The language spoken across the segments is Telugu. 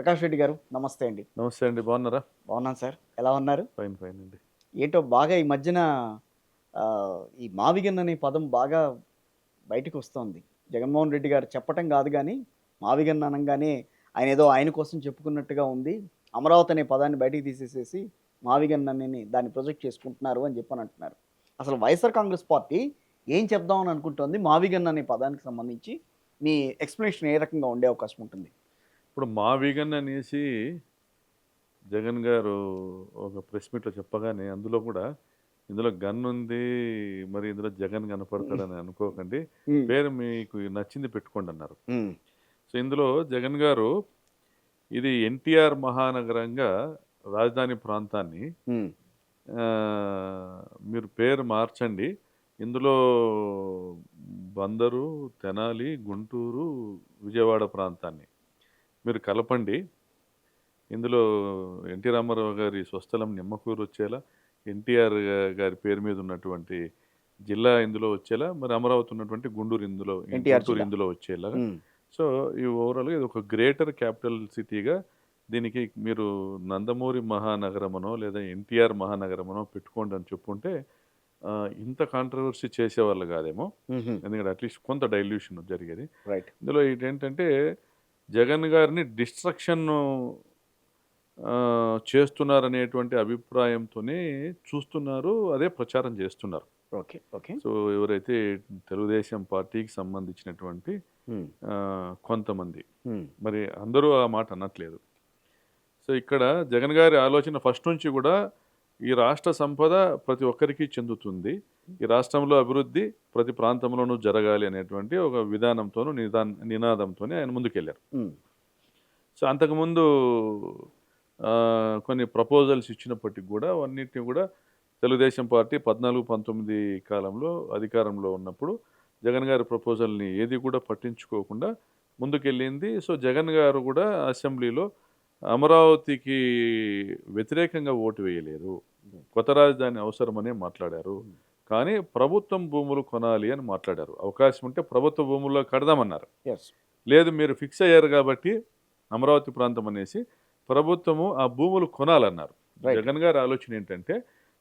ప్రకాష్ రెడ్డి గారు నమస్తే అండి. నమస్తే అండి. బాగున్నారా? బాగున్నాను సార్. ఎలా ఉన్నారు? ఫైన్ ఫైన్ అండి. ఏంటో బాగా ఈ మధ్యన ఈ మావిగన్ అనే పదం బాగా బయటకొస్తోంది. జగన్మోహన్ రెడ్డి గారు చెప్పటం గాదు గానీ, మావిగన్ అనంగానే ఆయనేదో ఆయన కోసం చెప్పుకున్నట్టుగా ఉంది. అమరావతి అనే పదాన్ని బయటికి తీసేసేసి మావిగన్ అని దాన్ని ప్రొజెక్ట్ చేసుకుంటున్నారు అని అంటున్నారు. అసలు వైఎస్ఆర్ కాంగ్రెస్ పార్టీ ఏం చెప్దామని అనుకుంటోంది మావిగన్ అనే పదానికి సంబంధించి? మీ ఎక్స్‌ప్లనేషన్ ఏ రకంగా ఉండే అవకాశం ఉంటుంది? ఇప్పుడు మా వీగన్ అనేసి జగన్ గారు ఒక ప్రెస్ మీట్‌లో చెప్పగానే ఇందులో గన్ ఉంది. మరి ఇందులో జగన్ హ్మ్. కనపడతాడని అనుకోకండి. హ్మ్. పేరు మీకు నచ్చింది పెట్టుకోండన్నారు. హ్మ్. సో, ఇందులో జగన్ గారు ఇది ఎన్టీఆర్ మహానగరంగా రాజధాని ప్రాంతాన్ని హ్మ్. మీరు పేరు మార్చండి. ఇందులో బందరు, తెనాలి, గుంటూరు, విజయవాడ ప్రాంతాన్ని మీరు కలపండి. ఇందులో ఎన్టీ రామారావు గారి స్వస్థలం నిమ్మకూరు వచ్చేలా, ఎన్టీఆర్ గారి పేరు మీద ఉన్నటువంటి జిల్లా ఇందులో వచ్చేలా, మరి అమరావతి ఉన్నటువంటి ఎన్టీఆర్ గుంటూరు జిల్లా. ఇందులో వచ్చేలాగా. హ్మ్. సో, ఈ ఓవరాల్‌గా ఇది ఒక గ్రేటర్ క్యాపిటల్ సిటీగా దీనికి మీరు నందమూరి మహానగరమనో, లేదా ఎన్టీఆర్ మహానగరమనో పెట్టుకోండి అని చెప్పుంటే ఇంత కాంట్రోవర్సీ చేసేవాళ్ళు కాదేమో. హుహు. ఎందుకంటే అట్‌లీస్ట్ కొంత డైల్యూషన్ జరిగేది. రైట్. ఇందులో ఇదేంటంటే జగన్ గారిని డిస్ట్రక్షన్ను చేస్తున్నారనేటువంటి అభిప్రాయంతోనే చూస్తున్నారు. అదే ప్రచారం చేస్తున్నారు. ఓకే. ఓకే. సో, ఎవరైతే తెలుగుదేశం పార్టీకి సంబంధించినటువంటి హ్మ్. కొంతమంది. హ్మ్. మరి అందరూ ఆ మాట అనట్లేదు. సో, ఇక్కడ జగన్ గారి ఆలోచన ఫస్ట్ నుంచి గూడా ఈ రాష్ట్ర సంపద ప్రతి ఒక్కరికి చెందుతుంది. ఈ రాష్ట్రంలో అభివృద్ధి ప్రతి ప్రాంతంలోనూ జరగాలి అనేటువంటి ఒక విధానంతోను, నినాదంతోనే ఆయన ముందుకెళ్లారు. హ్మ్. సో, అంతకుముందు కొన్ని ప్రపోజల్స్ ఇచ్చినప్పటికి గూడా అవన్నిటిని గూడా తెలుగుదేశం పార్టీ 14, 19 కాలంలో అధికారంలో ఉన్నప్పుడు జగన్ గారి ప్రపోజల్‌ని ఏది కూడా పట్టించుకోకుండా ముందుకెళ్ళింది. సో, జగన్ గారు గూడా అసెంబ్లీలో అమరావతికి వ్యతిరేకంగా ఓటు వేయలేదు. కొత్త రాజధాని అవసరమనే మాట్లాడారు. హ్మ్. కానీ ప్రభుత్వం భూములు కొనాలి అని మాట్లాడారు. అవకాశం ఉంటే ప్రభుత్వ భూముల్లో కడదామన్నారు. యెస్. లేదు మీరు ఫిక్స్ అయ్యారు గాబట్టి అమరావతి ప్రాంతం అనేసి ప్రభుత్వము ఆ భూములు కొనాలన్నారు. రైట్. జగన్ గారి ఆలోచన ఏంటంటే,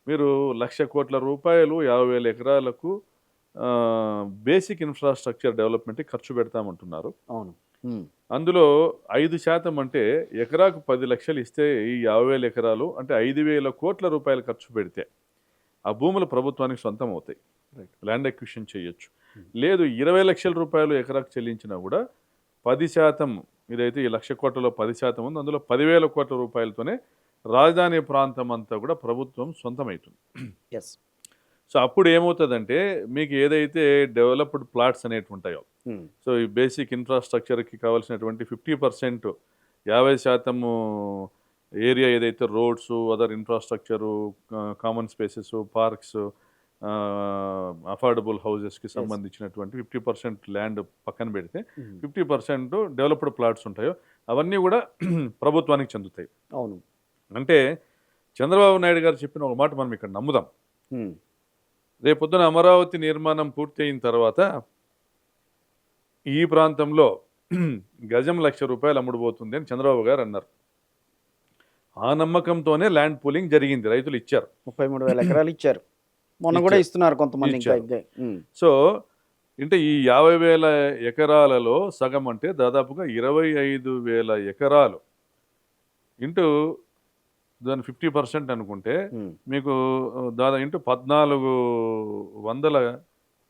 మీరు రూ. 1,00,00,000 50,000 ఎకరాలకు బేసిక్ ఇన్‌ఫ్రాస్ట్రక్చర్ డెవలప్‌మెంట్‌కి ఖర్చు పెడతామంటున్నారు. అవును. హ్మ్. అందులో 5% అంటే ఎకరాకు 10,00,000 ఇస్తే ఈ 50,000 ఎకరాలు అంటే రూ. 5,000,00,00,000 ఖర్చు పెడితే ఆ భూములు ప్రభుత్వానికి సొంతం అవుతాయి. రైట్. ల్యాండ్ అక్విజిషన్ చేయొచ్చు. హ్మ్. లేదు రూ. 20,00,000 ఎకరాకు చెల్లించినా గూడా 10% ఇదైతే ఈ 1,00,00,000 10% ఉంది. అందులో 10,000 రూపాయలతోనే రాజధాని ప్రాంతం అంతా కూడా ప్రభుత్వం సొంతమైతుంది. యెస్. సో, అప్పుడు ఏమవుతదంటే మీకు ఏదైతే డెవలప్డ్ ప్లాట్స్ అనేటివి ఉంటాయో, హ్మ్. సో, ఈ బేసిక్ ఇన్‌ఫ్రాస్ట్రక్చర్‌కి కావాల్సినటువంటి 50% 50% ఏరియా ఏదైతే roads, other infrastructure, common spaces, parks, affordable హౌసెస్‌కి యెస్. సంబంధించినటువంటి 50% ల్యాండ్ పక్కన పెడితే, హ్మ్. 50% డెవలప్డ్ ప్లాట్స్ ఉంటాయో, అవన్నీ గూడా ప్రభుత్వానికి చెందుతాయి. అవును. అంటే చంద్రబాబు నాయుడు గారు చెప్పిన ఒక మాట మనం ఇక్కడ నమ్ముదాం. హ్మ్. రేపొద్దున అమరావతి నిర్మాణం పూర్తయిన తర్వాత ఈ ప్రాంతంలో గజం రూ. 1,00,000 అమ్ముడుపోతుంది అని చంద్రబాబు గారు అన్నారు. ఆ నమ్మకంతోనే ల్యాండ్ పూలింగ్ జరిగింది. రైతులు ఇచ్చారు. 33,000 ఎకరాలు ఇచ్చారు. మొన్న గూడా ఇచ్చారు. ఇస్తున్నారు కొంతమంది ఇంకా ఇచ్చారు. ఇద్దే. హ్మ్. సో, అంటే ఈ 50,000 ఎకరాలలో సగం అంటే దాదాపుగా 25,000 ఎకరాలు ఇంటూ దాని 50% అనుకుంటే హ్మ్. మీకు ఇంటూ 1,400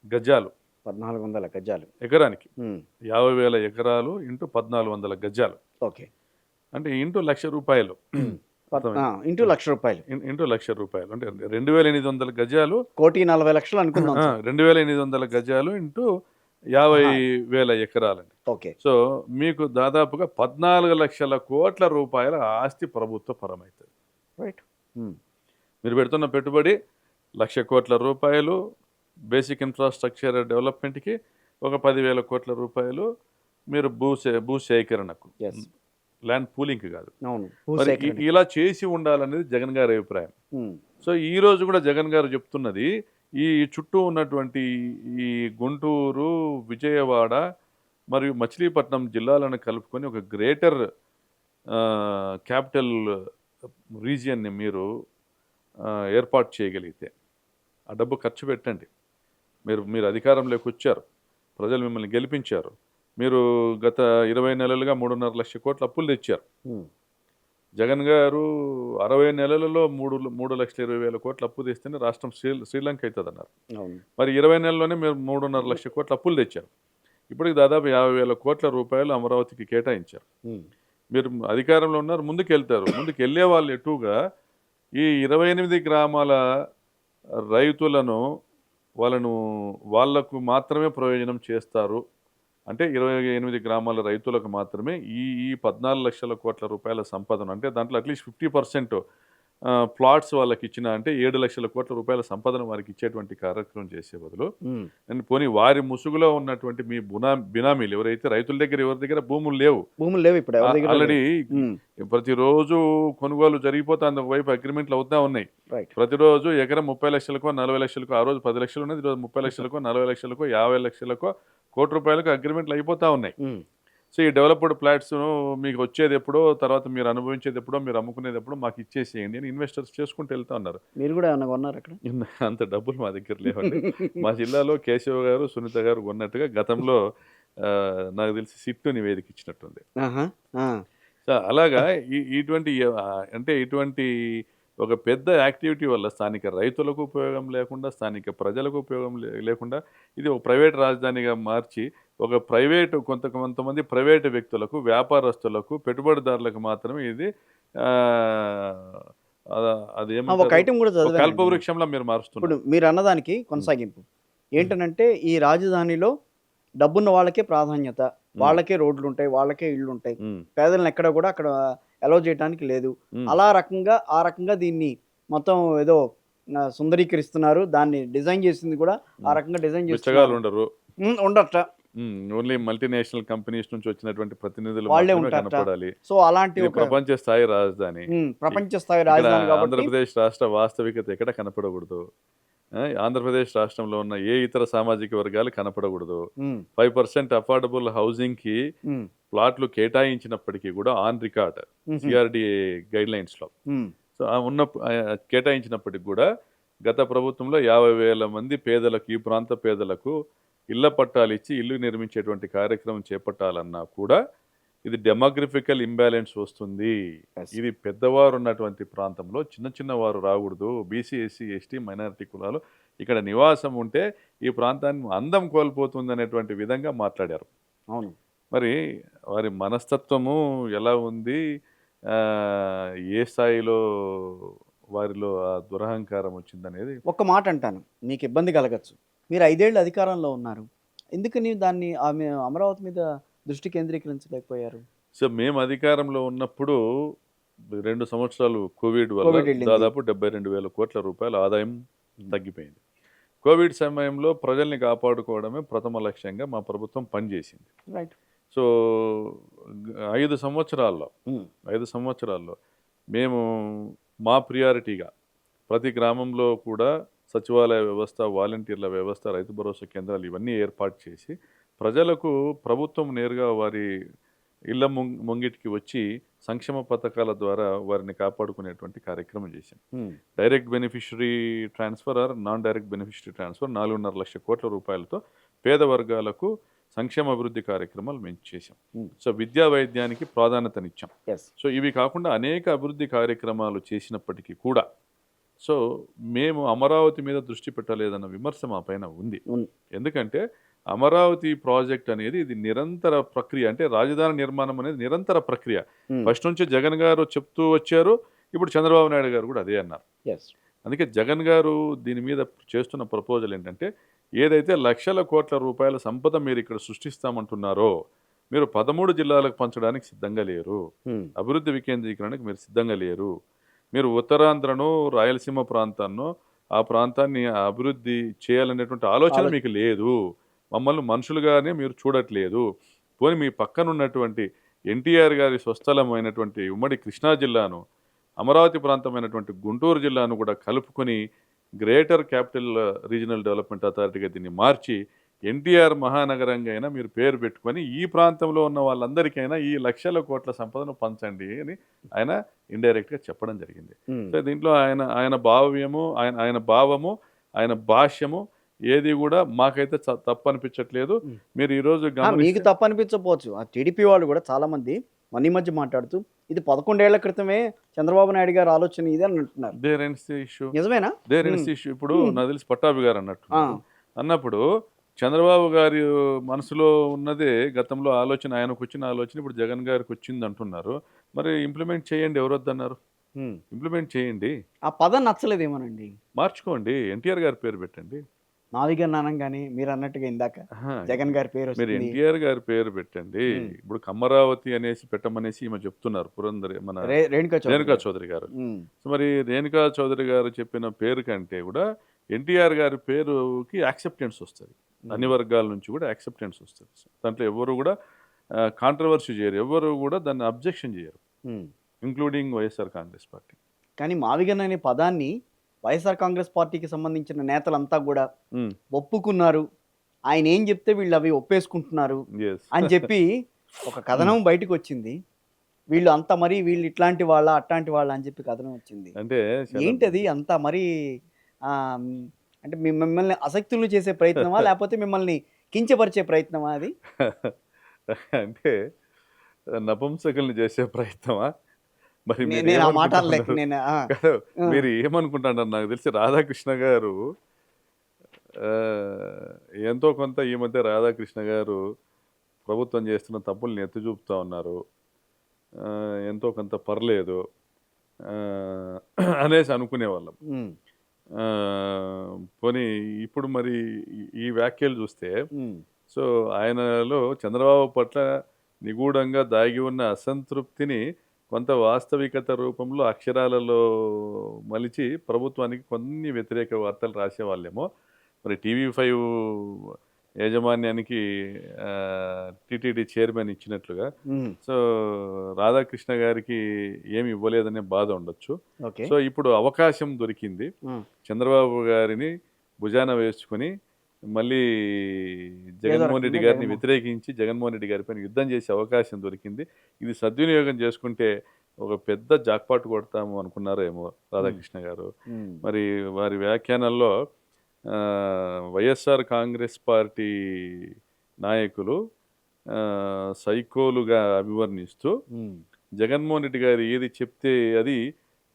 గజాలు 1,400 గజాలు. ఎకరానికి. హ్మ్. 50,000 ఎకరాలు ఇంటూ 1,400 గజాలు. ఓకే. అంటే ఇంటూ రూ. 1,00,000. హ్మ్. ఆ! అర్థమైంది. ఇంటూ ఆ! రూ. 1,00,000. ఇంటూ రూ. 1,00,000 అంటే 2,800 గజాలు. 1,40,00,000 అనుకుందాం ఆ! సార్. 2,800 గజాలు ఇంటూ ఆహా! 50,000 ఎకరాలండి. ఓకే. సో, మీకు దాదాపుగా 14,00,00,000 రూపాయల ఆస్తి ప్రభుత్వ పరమైతది. రైట్. హ్మ్. మీరు పెడుతున్న పెట్టుబడి రూ. 1,00,00,000 బేసిక్ ఇన్‌ఫ్రాస్ట్రక్చర్ డెవలప్‌మెంట్‌కి ఒక రూ. 10,000 మీరు భూసేకరణకు. యెస్. ల్యాండ్ పూలింగ్‌కి కాదు. అవును. మరి భూసేకరణకి. ఇలా చేసి ఉండాలనేది జగన్ గారి అభిప్రాయం. హ్మ్. సో, ఈరోజు కూడా జగన్ గారు చెప్తున్నది ఈ చుట్టూ ఉన్నటువంటి ఈ గుంటూరు, విజయవాడ మరియు మచిలీపట్నం జిల్లాలను కలుపుకొని ఒక గ్రేటర్ క్యాపిటల్ రీజియన్ని మీరు ఏర్పాటు చేయగలిగితే ఆ డబ్బు ఖర్చు పెట్టండి. మీరు అధికారంలోకి వచ్చారు, ప్రజలు మిమ్మల్ని గెలిపించారు, మీరు గత 20 నెలలుగా 3.5 లక్షల కోట్ల అప్పులు తెచ్చారు. జగన్ గారు 60 నెలలలో 3,20,000 కోట్ల అప్పు తెస్తేనే రాష్ట్రం శ్రీలంక అవుతుంది అన్నారు. మరి 20 నెలల్లోనే మీరు 3.5 లక్షల కోట్ల అప్పులు తెచ్చారు. ఇప్పటికి దాదాపు 50,000 కోట్ల రూపాయలు అమరావతికి కేటాయించారు. మీరు అధికారంలో ఉన్నారు, ముందుకు వెళ్తారు. ముందుకు వెళ్ళే వాళ్ళు ఎటుగా ఈ 28 గ్రామాల రైతులను వాళ్లకు మాత్రమే ప్రయోజనం చేస్తారు. అంటే 28 గ్రామాల రైతులకు మాత్రమే ఈ 14 లక్షల కోట్ల రూపాయల సంపదను, అంటే దాంట్లో అట్లీస్ట్ 50% ప్లాట్స్ వాళ్ళకి ఇచ్చిన, అంటే 7 లక్షల కోట్ల రూపాయల సంపదను వారికి ఇచ్చేటువంటి కార్యక్రమం చేసే బదులు పోనీ వారి ముసుగులో ఉన్నటువంటి మీ బినామీలు ఎవరైతే రైతుల దగ్గర ఎవరి దగ్గర భూములు లేవు ఇప్పుడు ఆల్రెడీ ప్రతిరోజు కొనుగోలు జరిగిపోతుంది. ఒకవైపు అగ్రిమెంట్లు అవుతా ఉన్నాయి. ప్రతిరోజు ఎకరం 30 లక్షలకో 40 లక్షలకో, ఆ రోజు 10 లక్షలు ఉన్నది, ఈరోజు 30 లక్షలకో 40 లక్షలకో 50 లక్షలకో కోటి రూపాయలకు అగ్రిమెంట్లు అయిపోతా ఉన్నాయి. సో ఈ డెవలప్డ్ ఫ్లాట్స్ను మీకు వచ్చేది ఎప్పుడో, తర్వాత మీరు అనుభవించేది ఎప్పుడో, మీరు అమ్ముకునేది ఎప్పుడో మాకు ఇచ్చేసేయండి అని ఇన్వెస్టర్స్ చేసుకుంటూ వెళ్తా ఉన్నారు. మీరు కూడా ఏమన్నా కొన్నారు అక్కడ? అంత డబ్బులు మా దగ్గర లేవండి. మా జిల్లాలో కేశవ్ గారు, సునీత గారు కొన్నట్టుగా గతంలో నాకు తెలిసి సిట్టు నివేదిక ఇచ్చినట్టుంది. సో అలాగా ఇటువంటి ఒక పెద్ద యాక్టివిటీ వల్ల స్థానిక రైతులకు ఉపయోగం లేకుండా, స్థానిక ప్రజలకు ఉపయోగం లేకుండా ఇది ఒక ప్రైవేట్ రాజధానిగా మార్చి కొంతమంది ప్రైవేటు వ్యక్తులకు, వ్యాపారస్తులకు, పెట్టుబడిదారులకు మాత్రమే ఇది కల్పవృక్షంలో మీరు మారుస్తున్నారు. మీరు అన్నదానికి కొనసాగింపు ఏంటనంటే, ఈ రాజధానిలో డబ్బున్న వాళ్ళకే ప్రాధాన్యత, వాళ్ళకే రోడ్లు ఉంటాయి, వాళ్ళకే ఇళ్ళు ఉంటాయి, పేదలను ఎక్కడ కూడా అక్కడ అలౌ చేయడానికి లేదు. ఆ రకంగా దీన్ని మొత్తం ఏదో సుందరీకరిస్తున్నారు. దాన్ని డిజైన్ చేసింది కూడా ఆ రకంగా డిజైన్ చేస్తున్నారు. ఉండట ఓన్లీ మల్టీనేషనల్ కంపెనీస్ నుంచి వచ్చినటువంటి ప్రతినిధులు వాళ్ళే కనపడాలి. సో అలాంటి ప్రపంచ స్థాయి రాజధాని, ఆంధ్రప్రదేశ్ రాష్ట్ర వాస్తవికత ఎక్కడ కనపడకూడదు. ఆంధ్రప్రదేశ్ రాష్ట్రంలో ఉన్న ఏ ఇతర సామాజిక వర్గాలు కనపడకూడదు. 5% అఫోర్డబుల్ హౌసింగ్ కి ప్లాట్లు కేటాయించినప్పటికీ కూడా on record CRDA guide lines లో కేటాయించినప్పటికి కూడా గత ప్రభుత్వంలో 50,000 మంది పేదలకు, ఈ ప్రాంత పేదలకు ఇళ్ల పట్టాలు ఇచ్చి ఇల్లు నిర్మించేటువంటి కార్యక్రమం చేపట్టాలన్నా కూడా ఇది డెమోగ్రఫికల్ ఇంబ్యాలెన్స్ వస్తుంది. ఇది పెద్దవారు ఉన్నటువంటి ప్రాంతంలో చిన్న వారు రాకూడదు. బీసీ, ఎస్సీ, ఎస్టీ, మైనారిటీ కులాలు ఇక్కడ నివాసం ఉంటే ఈ ప్రాంతాన్ని అందం కోల్పోతుంది అనేటువంటి విధంగా మాట్లాడారు. అవును. మరి వారి మనస్తత్వము ఎలా ఉంది, ఏ స్థాయిలో వారిలో ఆ దురహంకారం వచ్చిందనేది ఒక్క మాట అంటాను, మీకు ఇబ్బంది కలగచ్చు. మీరు 5 ఏళ్ళు అధికారంలో ఉన్నారు, ఎందుకని దాన్ని అమరావతి మీద దృష్టి కేంద్రీకరించలేకపోయారు? సో మేము అధికారంలో ఉన్నప్పుడు 2 సంవత్సరాలు కోవిడ్ వల్ల దాదాపు 72,000 కోట్ల రూపాయల ఆదాయం తగ్గిపోయింది. కోవిడ్ సమయంలో ప్రజల్ని కాపాడుకోవడమే ప్రథమ లక్ష్యంగా మా ప్రభుత్వం పనిచేసింది. రైట్. సో 5 సంవత్సరాల్లో మేము మా ప్రియారిటీగా ప్రతి గ్రామంలో కూడా సచివాలయ వ్యవస్థ, వాలంటీర్ల వ్యవస్థ, రైతు భరోసా కేంద్రాలు ఇవన్నీ ఏర్పాటు చేసి ప్రజలకు ప్రభుత్వం నేరుగా వారి ఇళ్ల ముంగిటికి వచ్చి సంక్షేమ పథకాల ద్వారా వారిని కాపాడుకునేటువంటి కార్యక్రమం చేశాం. Direct beneficiary transfer are non direct beneficiary transfer 4.5 లక్షల కోట్ల రూపాయలతో పేద వర్గాలకు సంక్షేమ అభివృద్ధి కార్యక్రమాలు మేము చేశాం. సో విద్యా వైద్యానికి ప్రాధాన్యతనిచ్చాం. సో ఇవి కాకుండా అనేక అభివృద్ధి కార్యక్రమాలు చేసినప్పటికీ కూడా సో మేము అమరావతి మీద దృష్టి పెట్టలేదన్న విమర్శ మా పైన ఉంది. ఎందుకంటే అమరావతి ప్రాజెక్ట్ అనేది ఇది నిరంతర ప్రక్రియ, అంటే రాజధాని నిర్మాణం అనేది నిరంతర ప్రక్రియ. ఫస్ట్ నుంచి జగన్ గారు చెప్తూ వచ్చారు, ఇప్పుడు చంద్రబాబు నాయుడు గారు కూడా అదే అన్నారు. అందుకే జగన్ గారు దీని మీద చేస్తున్న ప్రపోజల్ ఏంటంటే, ఏదైతే లక్షల కోట్ల రూపాయల సంపద మీరు ఇక్కడ సృష్టిస్తామంటున్నారో మీరు 13 జిల్లాలకు పంచడానికి సిద్ధంగా లేరు, అభివృద్ధి వికేంద్రీకరణకు మీరు సిద్ధంగా లేరు. మీరు ఉత్తరాంధ్రను, రాయలసీమ ప్రాంతాన్ని, ఆ ప్రాంతాన్ని అభివృద్ధి చేయాలనేటువంటి ఆలోచన మీకు లేదు. మమ్మల్ని మనుషులుగానే మీరు చూడట్లేదు. పోనీ మీ పక్కనున్నటువంటి ఎన్టీఆర్ గారి స్వస్థలమైనటువంటి ఉమ్మడి కృష్ణా జిల్లాను, అమరావతి ప్రాంతమైనటువంటి గుంటూరు జిల్లాను కూడా కలుపుకొని గ్రేటర్ క్యాపిటల్ రీజనల్ డెవలప్మెంట్ అథారిటీగా దీన్ని మార్చి ఎన్టీఆర్ మహానగరంగా అయినా మీరు పేరు పెట్టుకొని ఈ ప్రాంతంలో ఉన్న వాళ్ళందరికైనా ఈ లక్షల కోట్ల సంపదను పంచండి అని ఆయన ఇండైరెక్ట్గా చెప్పడం జరిగింది. సో దీంట్లో ఆయన ఆయన భావ్యము ఆయన భావము ఆయన భాష్యము ఏది కూడా మాకైతే తప్పు అనిపించట్లేదు. మీరు ఈరోజు మీకు గమనిస్తే తప్పు అనిపించకపోవచ్చు. ఆ టీడీపీ వాళ్ళు కూడా చాలా మంది మొన్న ఈ మధ్య మాట్లాడుతూ ఇది 11 ఏళ్ల క్రితమే చంద్రబాబు నాయుడు గారి ఆలోచన ఇది అని అంటున్నారు. There ends the issue. నిజమేనా? There ends the issue. ఇప్పుడు నాకు తెలిసి పట్టాభి గారు అన్నట్టు ఆ, అన్నప్పుడు చంద్రబాబు గారి మనసులో ఉన్నదే గతంలో ఆలోచన, ఆయనకు వచ్చిన ఆలోచన ఇప్పుడు జగన్ గారికి వచ్చింది అంటున్నారు. మరి ఇంప్లిమెంట్ చేయండి, ఎవరు వద్దన్నారు? ఉమ్. ఇంప్లిమెంట్ చేయండి, ఆ పదం నచ్చలేదేమోనండి. మార్చుకోండి, ఎన్టీఆర్ గారి పేరు పెట్టండి. నావిగన్ అనగానే మీరు అన్నట్టుగా ఇందాక ఆహా, జగన్ గారి పేరు మీరు వస్తుంది. ఎన్టీఆర్ గారి పేరు పెట్టండి. ఇప్పుడు కమరావతి అనేసి పెట్టమనేసి ఈమె చెప్తున్నారు, పురంధరి మన రేణుకా రేణుకా చౌదరి. చౌదరి గారు. ఉమ్. సో మరి రేణుకా చౌదరి గారు చెప్పిన పేరు కంటే కూడా ఎన్టీఆర్ గారి పేరుకి యాక్సెప్టెన్స్ వస్తుంది, అన్ని వర్గాల నుంచి కూడా యాక్సెప్టెన్స్ వస్తుంది. దాంట్లో ఎవరు కూడా కాంట్రవర్సీ చేయరు, ఎవరు కూడా దాన్ని అబ్జెక్షన్ చేయరు, um. Including YSR Congress party. కానీ మావిగన్ అనే పదాన్ని వైఎస్ఆర్ కాంగ్రెస్ పార్టీకి సంబంధించిన నేతలంతా కూడా ఒప్పుకున్నారు. ఆయన ఏం చెప్తే వీళ్ళు అవి ఒప్పేసుకుంటున్నారు ఎస్ అని చెప్పి ఒక కథనం బయటకు వచ్చింది. వీళ్ళు అంత మరి వీళ్ళు ఇట్లాంటి వాళ్ళ అట్లాంటి వాళ్ళ అని చెప్పి కథనం వచ్చింది. అంటే ఏంటది అంత మరి ఆ, అంటే మిమ్మల్ని అసక్తులు చేసే ప్రయత్నమా లేకపోతే మిమ్మల్ని కించపరిచే ప్రయత్నమా అది? అంటే నపుంసకుల్ని చేసే ప్రయత్నమా? మరి మీరు నేను ఆ మాట అనలేక ఏమనుకుంటున్నారు? నేను కాదు, మీరు ఏమనుకుంటున్నారు? నాకు తెలిసి రాధాకృష్ణ గారు ఆ, ఎంతో కొంత ఈ మధ్య రాధాకృష్ణ గారు ప్రభుత్వం చేస్తున్న తప్పుల్ని ఎత్తి చూపుతా ఉన్నారు. ఎంతో కొంత పర్లేదు ఆ, అనేసి అనుకునేవాళ్ళం. ఉమ్, ఆ, పోనీ ఇప్పుడు మరి ఈ వ్యాఖ్యలు చూస్తే ఉమ్, సో ఆయనలో చంద్రబాబు పట్ల నిగూఢంగా దాగి ఉన్న అసంతృప్తిని కొంత వాస్తవికత రూపంలో అక్షరాలలో మలిచి ప్రభుత్వానికి కొన్ని వ్యతిరేక వార్తలు రాసేవాళ్ళేమో. మరి టీవీ5 యాజమాన్యానికి టీటీడీ చైర్మన్ ఇచ్చినట్లుగా ఉమ్, సో రాధాకృష్ణ గారికి ఏమి ఇవ్వలేదనే బాధ ఉండొచ్చు. ఓకే. సో ఇప్పుడు అవకాశం దొరికింది, ఉమ్, చంద్రబాబు గారిని భుజాన వేసుకుని మళ్ళీ జగన్మోహన్ రెడ్డి రకంగా గారిని జగన్మోహన్. వ్యతిరేకించి జగన్మోహన్ రెడ్డి గారి పైన యుద్ధం చేసే అవకాశం దొరికింది. ఇది సద్వినియోగం చేసుకుంటే ఒక పెద్ద జాక్పాట్ కొడతాము అనుకున్నారో ఏమో రాధాకృష్ణ గారు. ఉమ్, మరి వారి వ్యాఖ్యానాల్లో వైఎస్ఆర్ కాంగ్రెస్ పార్టీ నాయకులు సైకోలుగా అభివర్ణిస్తూ ఉమ్, జగన్మోహన్ రెడ్డి గారు ఏది చెప్తే అది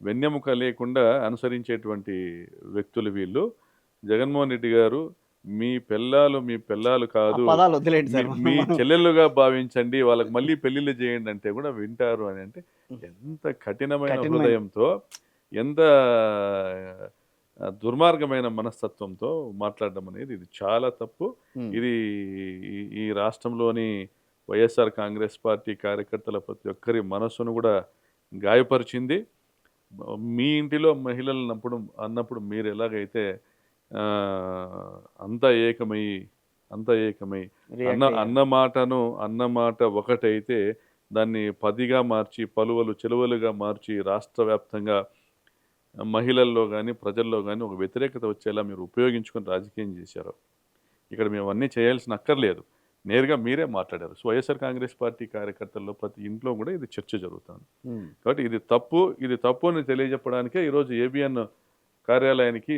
వెన్నెముక లేకుండా అనుసరించేటువంటి వ్యక్తులు వీళ్ళు. జగన్మోహన్ రెడ్డి గారు మీ పెళ్ళాలు ఆ కాదు, పదాలు వదిలేండి సార్. మీ చెల్లెళ్ళుగా భావించండి, వాళ్ళకి మళ్ళీ పెళ్లిళ్ళు చేయండి అంటే కూడా వింటారు అని అంటే ఎంత కఠినమైన హృదయంతో, ఎంత దుర్మార్గమైన మనస్తత్వంతో మాట్లాడడం అనేది ఇది చాలా తప్పు. ఇది ఈ రాష్ట్రంలోని వైఎస్ఆర్ కాంగ్రెస్ పార్టీ కార్యకర్తల ప్రతి ఒక్కరి మనస్సును కూడా గాయపరిచింది. మీ ఇంటిలో మహిళలు అన్నప్పుడు మీరు ఎలాగైతే అంత ఏకమై అన్నమాట ఒకటైతే దాన్ని 10గా మార్చి పలువలు చెలువలుగా మార్చి రాష్ట్ర వ్యాప్తంగా మహిళల్లో కానీ ప్రజల్లో కానీ ఒక వ్యతిరేకత వచ్చేలా మీరు ఉపయోగించుకొని రాజకీయం చేశారు. ఇక్కడ మేము అన్నీ చేయాల్సిన అక్కర్లేదు, నేరుగా మీరే మాట్లాడారు. సో వైఎస్ఆర్ కాంగ్రెస్ పార్టీ కార్యకర్తల్లో ప్రతి ఇంట్లో కూడా ఇది చర్చ జరుగుతుంది. కాబట్టి ఇది తప్పు అని తెలియజెప్పడానికే ఈరోజు ఏబిఎన్ కార్యాలయానికి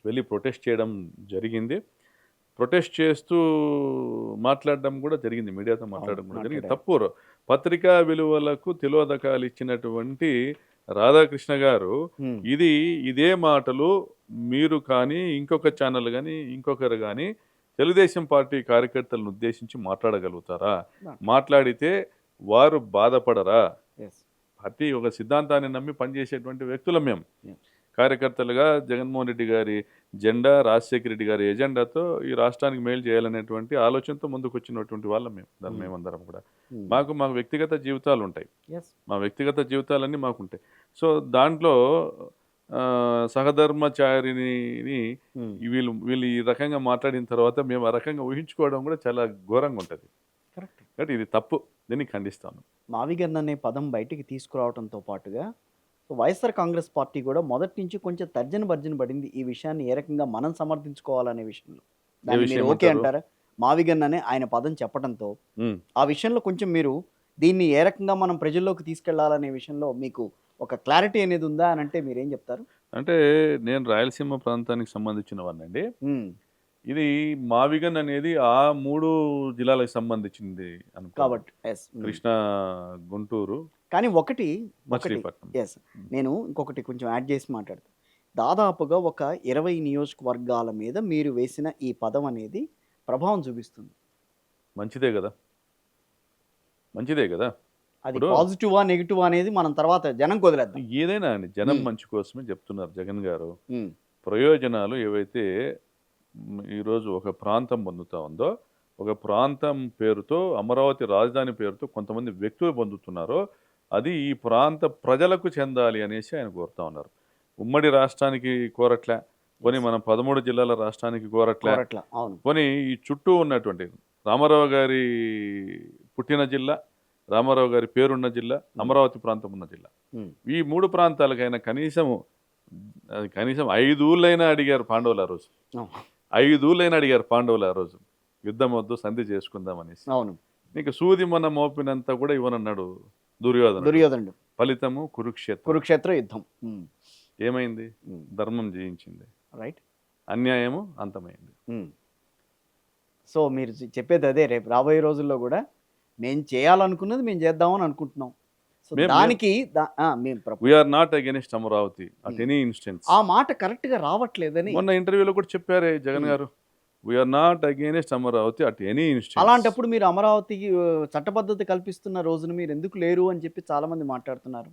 వెళ్ళి ప్రొటెస్ట్ చేయడం జరిగింది. ప్రొటెస్ట్ చేస్తూ మాట్లాడడం కూడా జరిగింది, మీడియాతో మాట్లాడడం కూడా జరిగింది. తప్పు. పత్రికా విలువలకు తిలోదకాలు ఇచ్చినటువంటి రాధాకృష్ణ గారు ఇదే మాటలు మీరు కానీ ఇంకొక ఛానల్ కానీ ఇంకొకరు కానీ తెలుగుదేశం పార్టీ కార్యకర్తలను ఉద్దేశించి మాట్లాడగలుగుతారా? మాట్లాడితే వారు బాధపడరా? పార్టీ ఒక సిద్ధాంతాన్ని నమ్మి పనిచేసేటువంటి వ్యక్తులం మేము. కార్యకర్తలుగా జగన్మోహన్ రెడ్డి గారి జెండా, రాజశేఖర రెడ్డి గారి ఎజెండాతో ఈ రాష్ట్రానికి మేలు చేయాలనేటువంటి ఆలోచనతో ముందుకు వచ్చినటువంటి వాళ్ళం మేమందరం కూడా. మాకు వ్యక్తిగత జీవితాలు ఉంటాయి, మా వ్యక్తిగత జీవితాలన్నీ మాకుంటాయి. సో దాంట్లో సహధర్మచారిని వీళ్ళు ఈ రకంగా మాట్లాడిన తర్వాత మేము ఆ రకంగా ఊహించుకోవడం కూడా చాలా ఘోరంగా ఉంటుంది. కాబట్టి ఇది తప్పు, దీన్ని ఖండిస్తాను. మావిగన్ అనే పదం బయటికి తీసుకురావడంతో పాటుగా వైఎస్ఆర్ కాంగ్రెస్ పార్టీ కూడా మొదటి నుంచి కొంచెం తర్జన భర్జన పడింది ఈ విషయాన్ని ఏ రకంగా మనం సమర్థించుకోవాలనే విషయంలో. దాన్ని మీరు విషయం ఓకే అంటారు? అంటారా? మావిగన్ అనే ఆయన పదం చెప్పడంతో ఉమ్. ఆ విషయంలో కొంచెం మీరు దీన్ని ఏ రకంగా మనం ప్రజల్లోకి తీసుకెళ్లాలనే విషయంలో మీకు ఒక క్లారిటీ అనేది ఉందా అని అంటే మీరేం చెప్తారు? అంటే నేను రాయలసీమ ప్రాంతానికి సంబంధించిన వాడినండి. హ్మ్. ఇది మావిగన్ అనేది ఆ 3 జిల్లాలకు సంబంధించింది అనుకోండి. కాబట్టి యెస్. హ్మ్. కృష్ణా, గుంటూరు, కానీ ఒకటి మచిలీపట్నం. యెస్. నేను ఇంకొకటి కొంచెం యాడ్ చేసి మాట్లాడతా. దాదాపుగా ఒక 20 నియోజకవర్గాల మీద మీరు వేసిన ఈ పదం అనేది ప్రభావం చూపిస్తుంది. మంచిదే గదా! మంచిదే గదా! అది ఇప్పుడు పాజిటివా? నెగెటివా? అనేది మనం తర్వాత జనంకి వదిలేద్దాం. ఏదైనా అండి జనం హ్మ్. మంచి కోసమే చెప్తున్నారు జగన్ గారు. హ్మ్. ప్రయోజనాలు ఏవైతే ఈరోజు ఒక ప్రాంతం పొందుతా ఉందో, ఒక ప్రాంతం పేరుతో అమరావతి రాజధాని పేరుతో కొంతమంది వ్యక్తులు పొందుతున్నారో, అది ఈ ప్రాంత ప్రజలకు చెందాలి అనేసి ఆయన కోరుతా ఉన్నారు. ఉమ్మడి రాష్ట్రానికి కోరట్లే. పోనీ యెస్. మనం 13 జిల్లాల రాష్ట్రానికి కోరట్లే. కోరట్ల. అవును. పోనీ ఈ చుట్టూ ఉన్నటువంటి రామారావు గారి పుట్టిన జిల్లా, రామారావు గారి పేరున్న జిల్లా, హ్మ్. అమరావతి ప్రాంతం ఉన్న జిల్లా. హ్మ్. ఈ 3 ప్రాంతాలకైనా కనీసం 5 ఊర్లైనా అడిగారు పాండవులు ఆ రోజు. అవును. 5 ఊర్లైనా అడిగారు పాండవులు ఆ రోజు. యుద్ధం వద్దు సంధి చేసుకుందాం అనేసి. అవును. నీకు సూది మొన మోపినంత కూడా ఇవ్వనన్నాడు దుర్యోధనుడు. దుర్యోధనుడు. ఫలితము కురుక్షేత్రం. కురుక్షేత్ర యుద్ధం. హ్మ్. ఏమైంది? హ్మ్. ధర్మం జయించింది. రైట్. అన్యాయము అంతమైంది. హ్మ్. సో, మీరు చెప్పేది అదే. రేపు రాబోయే రోజుల్లో గూడా మేము చేయాలనుకున్నది మేము చేద్దామని అనుకుంటున్నాం. సో, మేం మేం దానికి మేము we are not against Amaravati at hmm. Any instance. ఆ మాట కరెక్ట్‌గా రావట్లేదని మొన్న ఇంటర్వ్యూలో కూడా చెప్పారే జగన్ హ్మ్. గారు. We are not against Amaravati at any instance. అలాంటప్పుడు మీరు అమరావతికి చట్టబద్ధత కల్పిస్తున్న రోజున మీరెందుకు లేరు అని చెప్పి చాలామంది మాట్లాడుతున్నారు.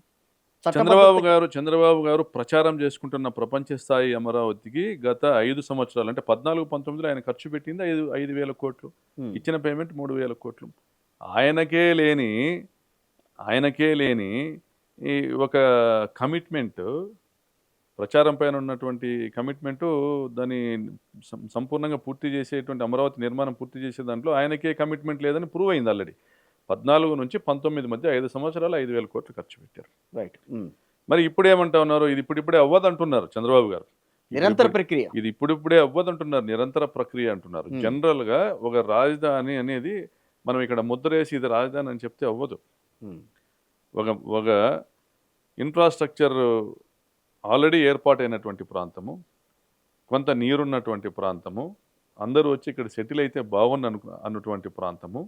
చట్టబద్ధత చంద్రబాబు గారు ప్రచారం చేసుకుంటున్న ప్రపంచ స్థాయి అమరావతికి గత 5 సంవత్సరాలు అంటే 14, 19లో ఆయన ఖర్చు పెట్టింది 5,000 కోట్లు. హ్మ్. ఇచ్చిన పేమెంట్ 3,000 కోట్లు. ఆయనకే లేని ఆయనకే లేని ఈ ఒక కమిట్మెంట్ ప్రచారం పైన ఉన్నటువంటి కమిట్మెంటు దాన్ని సంపూర్ణంగా పూర్తి చేసేటువంటి అమరావతి నిర్మాణం పూర్తి చేసే దాంట్లో ఆయనకే కమిట్మెంట్ లేదని ప్రూవ్ అయింది ఆల్రెడీ. 14-19 మధ్య 5 సంవత్సరాలు 5,000 కోట్లు ఖర్చు పెట్టారు. రైట్. హ్మ్. మరి ఇప్పుడేమంటా ఉన్నారు? ఇది ఇప్పుడిప్పుడే అవ్వదంటున్నారు చంద్రబాబు గారు. నిరంతర ప్రక్రియ. ఇది ఇప్పుడిప్పుడే అవ్వదంటున్నారు. నిరంతర ప్రక్రియ అంటున్నారు. హ్మ్. జనరల్‌గా ఒక రాజధాని అనేది మనం ఇక్కడ ముద్రేసి ఇది రాజధాని అని చెప్తే అవ్వదు. హ్మ్. ఒక ఒక ఇన్‌ఫ్రాస్ట్రక్చర్ ఆల్రెడీ ఏర్పాటైనటువంటి ప్రాంతము, కొంత నీరున్నటువంటి ప్రాంతము, అందరూ వచ్చి ఇక్కడ సెటిల్ అయితే అన్నటువంటి ప్రాంతము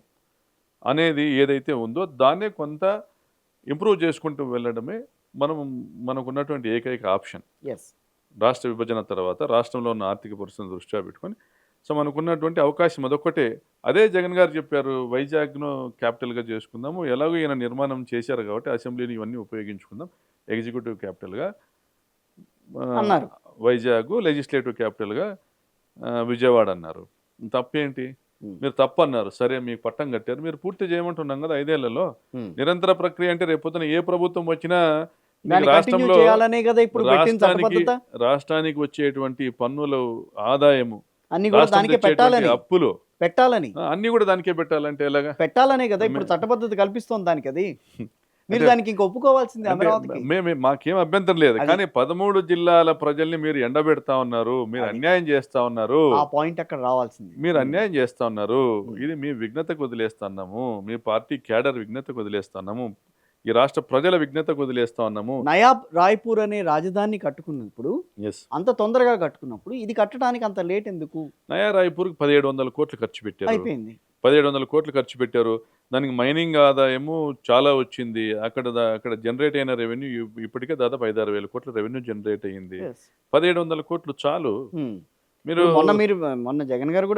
అనేది ఏదైతే ఉందో దాన్నే కొంత ఇంప్రూవ్ చేసుకుంటూ వెళ్ళడమే మనం మనకున్నటువంటి ఏకైక ఆప్షన్. యెస్. రాష్ట్ర విభజన తర్వాత రాష్ట్రంలో ఉన్న ఆర్థిక పరిస్థితులను దృష్ట్యా పెట్టుకొని సో మనకున్నటువంటి అవకాశం అదొక్కటే. అదే జగన్ గారు చెప్పారు వైజాగ్‌ను క్యాపిటల్‌గా చేసుకుందాము. ఎలాగో ఈయన నిర్మాణం చేశారు కాబట్టి అసెంబ్లీని ఇవన్నీ ఉపయోగించుకుందాం. ఎగ్జిక్యూటివ్ క్యాపిటల్‌గా ఆహ్, అన్నారు. వైజాగ్ లెజిస్లేటివ్ క్యాపిటల్‌గా విజయవాడ అన్నారు. తప్పేంటి? హ్మ్. మీరు తప్పన్నారు. సరే మీకు పట్టం కట్టారు. మీరు పూర్తి చేయమంటున్నాం కదా! 5 ఏళ్లలో. హ్మ్. నిరంతర ప్రక్రియ అంటే రేపొద్దున ఏ ప్రభుత్వం వచ్చినా నీకు దాన్ని కంటిన్యూ రాష్ట్రంలో చేయాలనే గదా! ఇప్పుడు పెట్టిన రాష్ట్రానికి చట్టబద్ధత. రాష్ట్రానికి వచ్చేటువంటి పన్నులు ఆదాయము, అన్నీ గూడా రాష్ట్రం దానికే తెచ్చేటువంటి పెట్టాలని. అప్పులు పెట్టాలని. అన్నీ కూడా దానికే పెట్టాలంటే ఎలాగా? పెట్టాలనే గదా! మే ఇప్పుడు చట్టబద్ధత కల్పిస్తోంది దానికది. మీరు అంటే దానికి ఇంక ఒప్పుకోవాల్సిందే అంటే అమరావతికి. మాకేం అభ్యంతరం లేదు. అది. కానీ 13 జిల్లాల ప్రజల్ని మీరు ఎండబెడతా ఉన్నారు. మీరు అది. అన్యాయం చేస్తా ఉన్నారు. ఆ పాయింట్ అక్కడ రావాల్సింది. మీరు హ్మ్. అన్యాయం చేస్తా ఉన్నారు. హ్మ్. ఇది మీ విఘ్నతకు వదిలేస్తున్నాము. మీ పార్టీ క్యాడర్ విఘ్నతకు వదిలేస్తున్నాము. ఈ రాష్ట్ర ప్రజల విఘ్నతకు వదిలేస్తా ఉన్నాము. నయాబ్ రాయ్‌పూర్ అనే రాజధానిని కట్టుకున్నప్పుడు, యెస్. అంత తొందరగా కట్టుకున్నప్పుడు, ఇది కట్టడానికి అంత లేట్ ఎందుకు? నయా రాయ్‌పూర్‌కి 1,700 కోట్లు ఖర్చు పెట్టారు. అయిపోయింది. 1,700 కోట్లు ఖర్చు పెట్టారు. దానికి మైనింగ్ ఆదాయము చాలా వచ్చింది. అక్కడ జనరేట్ అయిన రెవెన్యూ ఇప్పటికే దాదాపు 5,000-6,000 వేల కోట్ల రెవెన్యూ జనరేట్ అయ్యింది. యెస్. 1,700 కోట్లు చాలు. హ్మ్. మీరు ఇప్పుడు మొన్న జగన్ గారు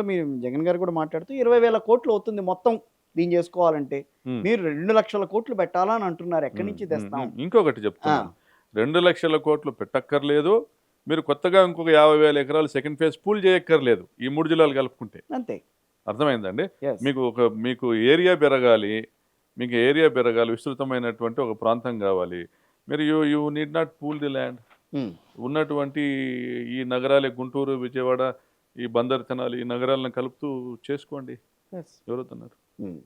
కూడా మాట్లాడుతూ 20,000 కోట్లు అవుతుంది మొత్తం దీన్ని చేసుకోవాలంటే. హ్మ్. మీరు 2,00,000 కోట్లు పెట్టాలా అని అంటున్నారు. ఎక్కడి హ్మ్. నుంచి హ్మ్. తెస్తాం? హ్మ్. ఇంకొకటి ఆ! చెప్తున్నాను. 2,00,000 కోట్లు పెట్టక్కర్లేదు. మీరు కొత్తగా ఇంకొక 50,000 ఎకరాలు సెకండ్ ఫేజ్ పూల్ చేయక్కర్లేదు. ఈ 3 జిల్లాలు కలుపుకుంటే. అంతే. అర్థమైందండి? యెస్. మీకు ఏరియా పెరగాలి. మీకు ఏరియా పెరగాలి. విస్తృతమైనటువంటి ఒక ప్రాంతం గావాలి. మీరు you need not pool the land. హ్మ్. ఉన్నటువంటి ఈ నగరాలే గుంటూరు, విజయవాడ, ఈ బందర్ తెనాలి ఈ నగరాలను కలుపుతూ చేసుకోండి. యెస్. ఎవరొద్దన్నారు? హ్మ్.